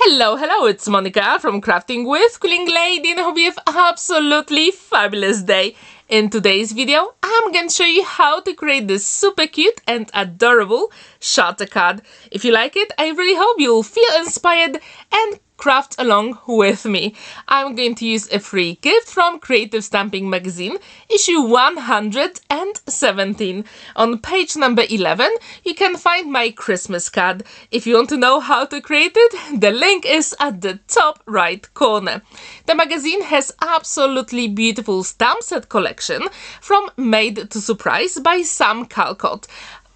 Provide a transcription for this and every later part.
Hello, it's Monica from Crafting with Quilling Lady, and I hope you have an absolutely fabulous day. In today's video, I'm going to show you how to create this super cute and adorable shutter card. If you like it, I really hope you'll feel inspired and craft along with me. I'm going to use a free gift from Creative Stamping Magazine, issue 117. On page number 11, you can find my Christmas card. If you want to know how to create it, the link is at the top right corner. The magazine has absolutely beautiful stamp set collection from Made to Surprise by Sam Calcott.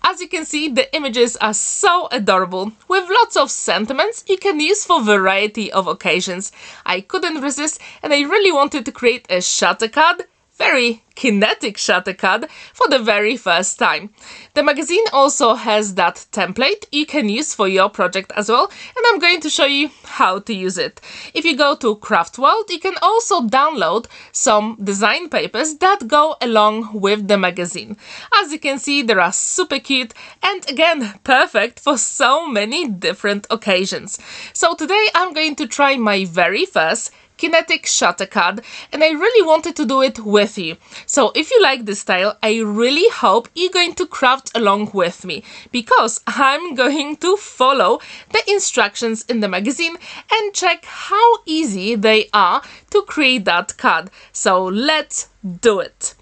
As you can see, the images are so adorable, with lots of sentiments you can use for a variety of occasions. I couldn't resist and I really wanted to create a shutter card, very kinetic shutter card, for the very first time. The magazine also has that template you can use for your project as well, and I'm going to show you how to use it. If you go to Craft World, you can also download some design papers that go along with the magazine. As you can see, they are super cute and again perfect for so many different occasions. So today I'm going to try my very first Kinetic Shutter Card, and I really wanted to do it with you. So if you like this style, I really hope you're going to craft along with me, because I'm going to follow the instructions in the magazine and check how easy they are to create that card. So let's do it.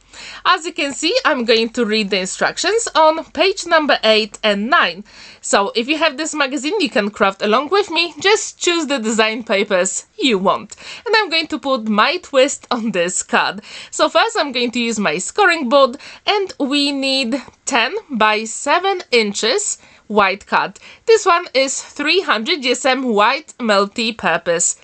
As you can see, I'm going to read the instructions on page number 8 and 9. So if you have this magazine, you can craft along with me. Just choose the design papers you want. And I'm going to put my twist on this card. So first I'm going to use my scoring board, and we need 10 by 7 inches white card. This one is 300 GSM white multi-purpose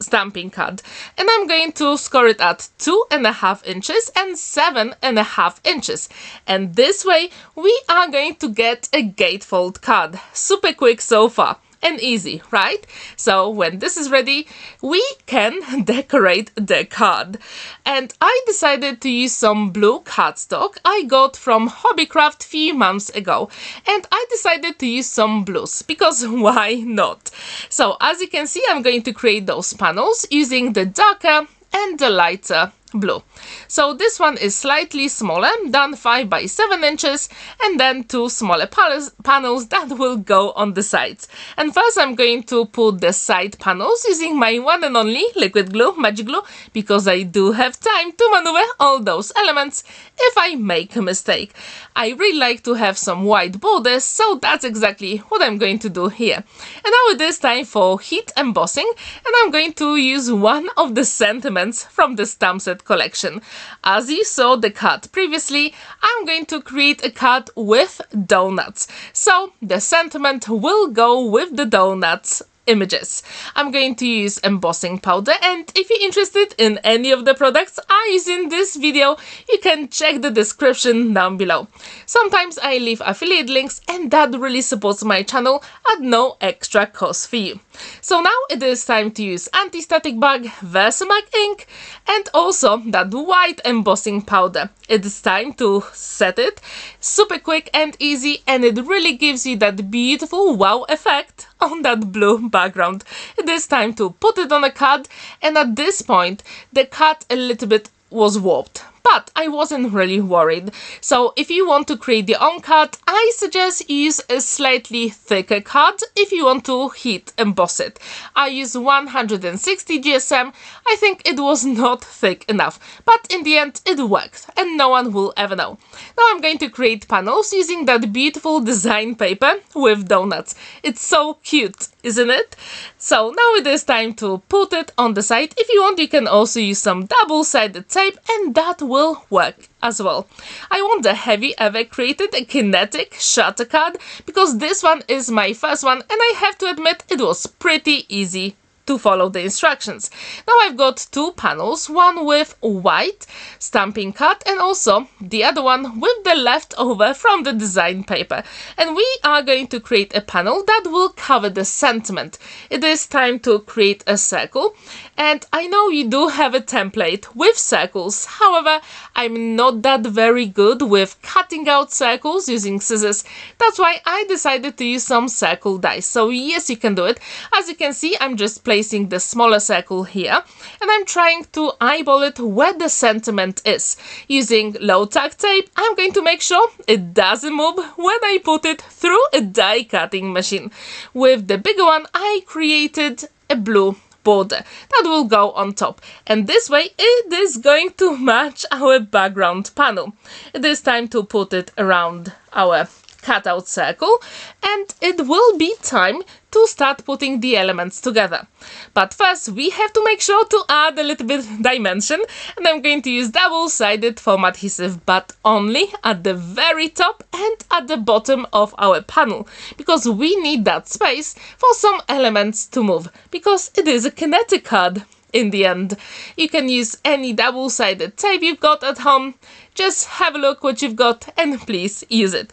stamping card, and I'm going to score it at 2.5 inches and 7.5 inches, and this way we are going to get a gatefold card. Super quick so far and easy, right? So when this is ready, we can decorate the card. And I decided to use some blue cardstock I got from Hobbycraft a few months ago, and I decided to use some blues because why not? So as you can see, I'm going to create those panels using the darker and the lighter blue. So this one is slightly smaller than 5 by 7 inches, and then 2 smaller panels that will go on the sides. And first I'm going to put the side panels using my one and only liquid glue, magic glue, because I do have time to maneuver all those elements if I make a mistake. I really like to have some white borders, so that's exactly what I'm going to do here. And now it is time for heat embossing, and I'm going to use one of the sentiments from the stamp set collection. As you saw the card previously, I'm going to create a card with donuts. So the sentiment will go with the donuts images. I'm going to use embossing powder, and if you're interested in any of the products I use in this video, you can check the description down below. Sometimes I leave affiliate links, and that really supports my channel at no extra cost for you. So now it is time to use anti-static bag, VersaMark ink, and also that white embossing powder. It is time to set it. Super quick and easy, and it really gives you that beautiful wow effect on that blue background. It is time to put it on a card, and at this point the card a little bit was warped, but I wasn't really worried. So if you want to create your own card, I suggest use a slightly thicker card if you want to heat emboss it. I use 160 GSM. I think it was not thick enough, but in the end it worked, and no one will ever know. Now I'm going to create panels using that beautiful design paper with donuts. It's so cute, isn't it? So now it is time to put it on the side. If you want, you can also use some double-sided tape, and that will work as well. I wonder, have you ever created a kinetic shutter card? Because this one is my first one, and I have to admit it was pretty easy to follow the instructions. Now I've got two panels, one with white stamping card and also the other one with the leftover from the design paper. And we are going to create a panel that will cover the sentiment. It is time to create a circle, and I know you do have a template with circles. However, I'm not that very good with cutting out circles using scissors. That's why I decided to use some circle dies. So yes, you can do it. As you can see, I'm just placing the smaller circle here and I'm trying to eyeball it where the sentiment is. Using low tack tape, I'm going to make sure it doesn't move when I put it through a die cutting machine. With the bigger one, I created a blue border that will go on top, and this way it is going to match our background panel. It is time to put it around our cutout circle, and it will be time to start putting the elements together. But first we have to make sure to add a little bit of dimension, and I'm going to use double-sided foam adhesive, but only at the very top and at the bottom of our panel, because we need that space for some elements to move, because it is a kinetic card. In the end, you can use any double-sided tape you've got at home. Just have a look what you've got and please use it.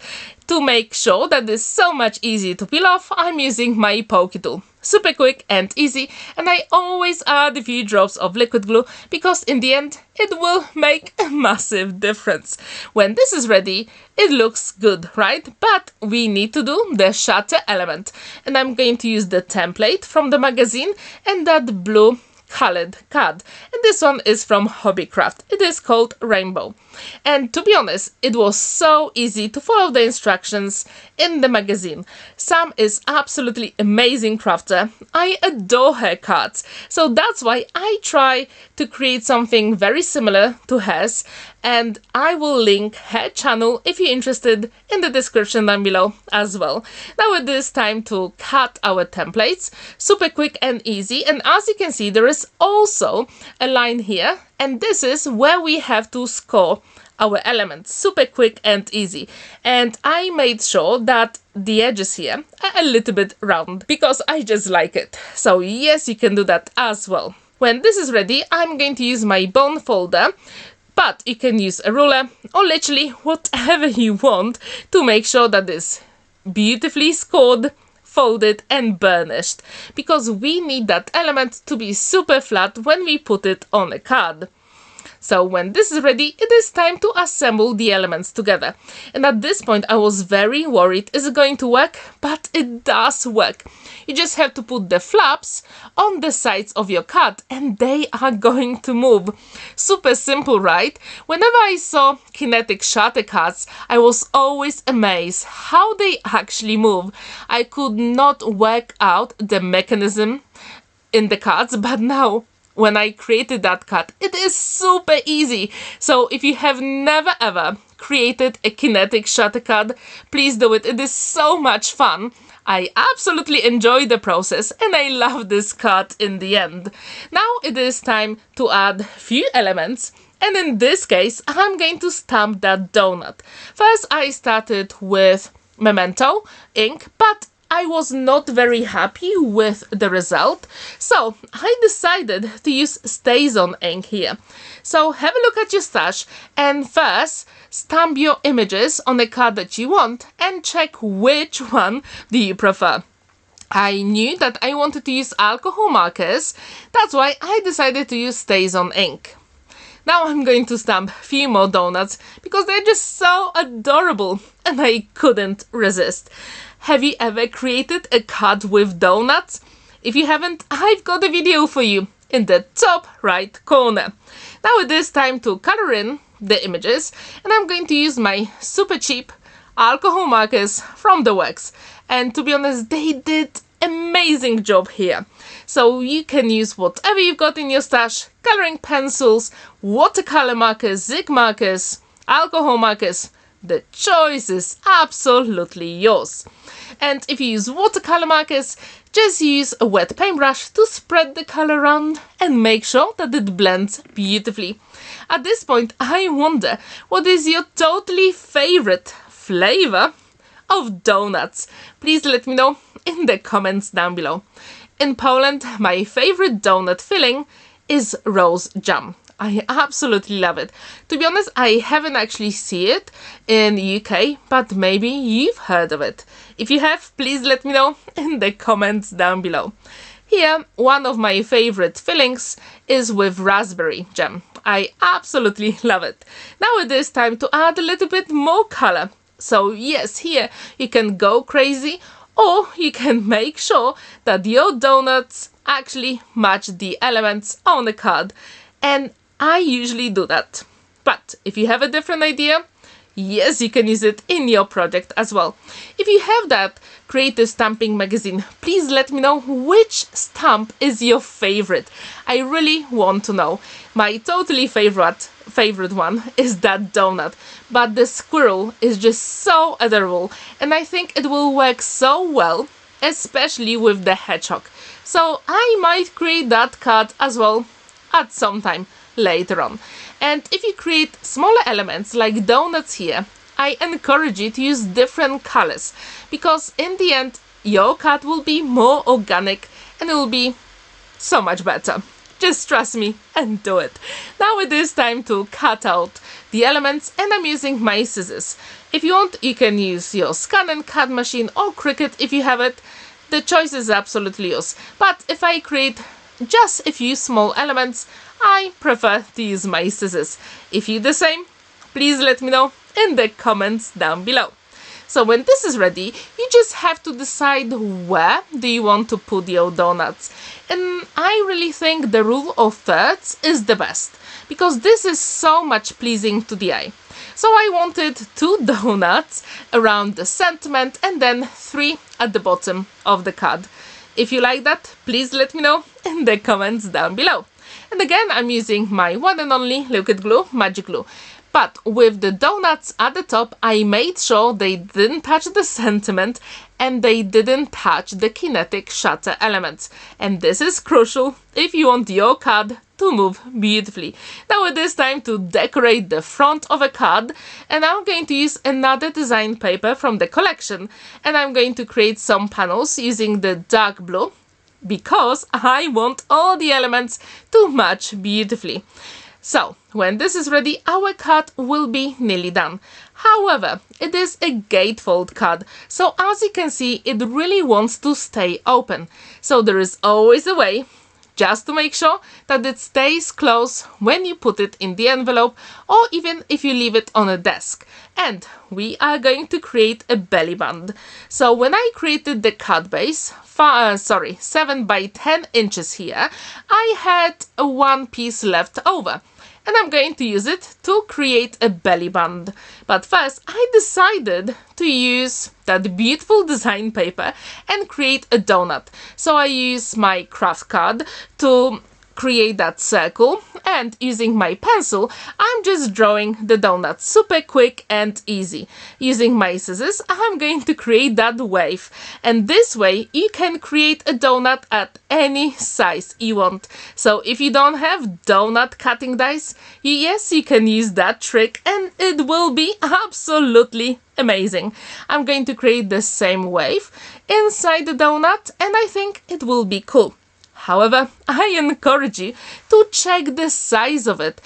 To make sure that it's so much easier to peel off, I'm using my pokey tool. Super quick and easy, and I always add a few drops of liquid glue because in the end it will make a massive difference. When this is ready, it looks good, right? But we need to do the shutter element, and I'm going to use the template from the magazine and that blue colored card, and this one is from Kraft. It is called Rainbow, and to be honest, it was so easy to follow the instructions in the magazine. Sam is absolutely amazing crafter. I adore her cards, so that's why I try to create something very similar to hers, and I will link her channel if you're interested in the description down below as well. Now it is time to cut our templates. Super quick and easy, and as you can see there is also a line here, and this is where we have to score our elements. Super quick and easy, and I made sure that the edges here are a little bit round because I just like it. So yes, you can do that as well. When this is ready, I'm going to use my bone folder, but you can use a ruler or literally whatever you want to make sure that this beautifully scored, folded and burnished, because we need that element to be super flat when we put it on a card. So when this is ready, it is time to assemble the elements together. And at this point I was very worried, is it going to work? But it does work. You just have to put the flaps on the sides of your card and they are going to move. Super simple, right? Whenever I saw Kinetic Shutter Cards, I was always amazed how they actually move. I could not work out the mechanism in the cards, but now when I created that card, it is super easy. So if you have never ever created a Kinetic Shutter Card, please do it. It is so much fun. I absolutely enjoy the process and I love this card in the end. Now it is time to add a few elements, and in this case I'm going to stamp that donut. First I started with Memento ink, but I was not very happy with the result, so I decided to use StazOn ink here. So have a look at your stash and first stamp your images on the card that you want and check which one do you prefer. I knew that I wanted to use alcohol markers, that's why I decided to use StazOn ink. Now I'm going to stamp a few more donuts because they're just so adorable and I couldn't resist. Have you ever created a card with donuts? If you haven't, I've got a video for you in the top right corner. Now it is time to color in the images, and I'm going to use my super cheap alcohol markers from the Works. And to be honest, they did amazing job here. So you can use whatever you've got in your stash: coloring pencils, watercolor markers, zig markers, alcohol markers. The choice is absolutely yours. And if you use watercolor markers, just use a wet paintbrush to spread the color around and make sure that it blends beautifully. At this point, I wonder, what is your totally favorite flavor of donuts? Please let me know in the comments down below. In Poland, my favorite donut filling is rose jam. I absolutely love it. To be honest, I haven't actually seen it in UK, but maybe you've heard of it. If you have, please let me know in the comments down below. Here, one of my favorite fillings is with raspberry jam. I absolutely love it. Now it is time to add a little bit more color. So yes, here you can go crazy, or you can make sure that your donuts actually match the elements on the card. And I usually do that. But if you have a different idea, yes, you can use it in your project as well. If you have that creative stamping magazine, please let me know which stamp is your favorite. I really want to know. My totally favorite one is that donut, but the squirrel is just so adorable, and I think it will work so well, especially with the hedgehog. So I might create that card as well at some time later on. And if you create smaller elements like donuts here, I encourage you to use different colors, because in the end your card will be more organic and it will be so much better. Just trust me and do it. Now it is time to cut out the elements, and I'm using my scissors. If you want, you can use your scan and cut machine or Cricut if you have it. The choice is absolutely yours. But if I create just a few small elements, I prefer to use my scissors. If you the same, please let me know in the comments down below. So when this is ready, you just have to decide where do you want to put your donuts. And I really think the rule of thirds is the best, because this is so much pleasing to the eye. So I wanted 2 donuts around the sentiment and then 3 at the bottom of the card. If you like that, please let me know in the comments down below. And again, I'm using my one and only liquid glue, Magic Glue. But with the donuts at the top, I made sure they didn't touch the sentiment and they didn't touch the kinetic shutter elements. And this is crucial if you want your card to move beautifully. Now it is time to decorate the front of a card, and I'm going to use another design paper from the collection, and I'm going to create some panels using the dark blue, because I want all the elements to match beautifully. So, when this is ready, our card will be nearly done. However, it is a gatefold card, so as you can see, it really wants to stay open. So there is always a way, just to make sure that it stays closed when you put it in the envelope, or even if you leave it on a desk. And we are going to create a belly band. So when I created the card base, 7 by 10 inches here, I had one piece left over, and I'm going to use it to create a belly band. But first, I decided to use that beautiful design paper and create a donut. So I use my Kraft card to create that circle, and using my pencil, I'm just drawing the donut super quick and easy. Using my scissors, I'm going to create that wave, and this way you can create a donut at any size you want. So if you don't have donut cutting dice, yes, you can use that trick and it will be absolutely amazing. I'm going to create the same wave inside the donut, and I think it will be cool. However, I encourage you to check the size of it.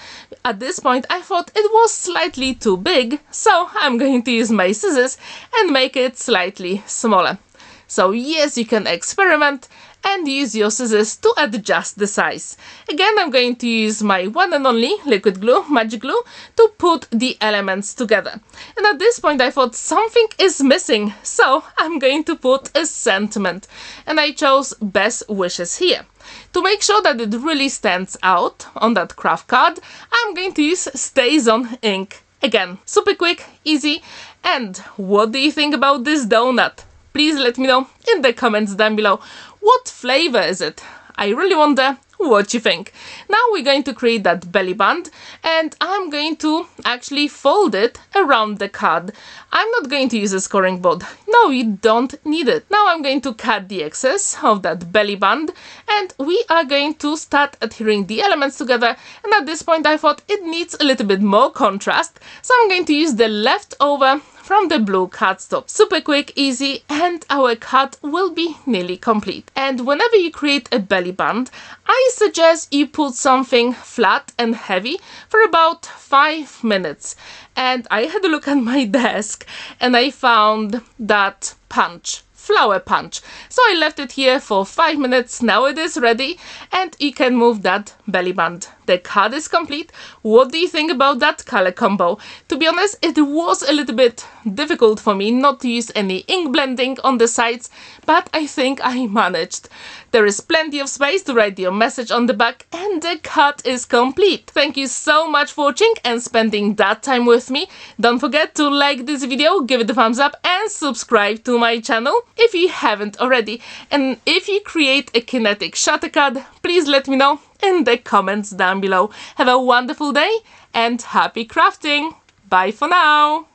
At this point, I thought it was slightly too big, so I'm going to use my scissors and make it slightly smaller. So yes, you can experiment and use your scissors to adjust the size. Again, I'm going to use my one and only liquid glue, Magic Glue, to put the elements together. And at this point I thought something is missing, so I'm going to put a sentiment. And I chose Best Wishes here. To make sure that it really stands out on that Kraft card, I'm going to use Stays On ink. Again, super quick, easy. And what do you think about this donut? Please let me know in the comments down below. What flavor is it? I really wonder what you think. Now we're going to create that belly band, and I'm going to actually fold it around the card. I'm not going to use a scoring board. No, you don't need it. Now I'm going to cut the excess of that belly band, and we are going to start adhering the elements together. And at this point I thought it needs a little bit more contrast, so I'm going to use the leftover from the blue cardstock. Super quick, easy, and our card will be nearly complete. And whenever you create a belly band, I suggest you put something flat and heavy for about 5 minutes. And I had a look at my desk and I found that punch. Flower punch. So I left it here for 5 minutes. Now it is ready and you can move that belly band. The card is complete. What do you think about that color combo? To be honest, it was a little bit difficult for me not to use any ink blending on the sides, but I think I managed. There is plenty of space to write your message on the back and the card is complete. Thank you so much for watching and spending that time with me. Don't forget to like this video, give it a thumbs up and subscribe to my channel if you haven't already. And if you create a Kinetic Shutter Card, please let me know in the comments down below. Have a wonderful day and happy crafting! Bye for now!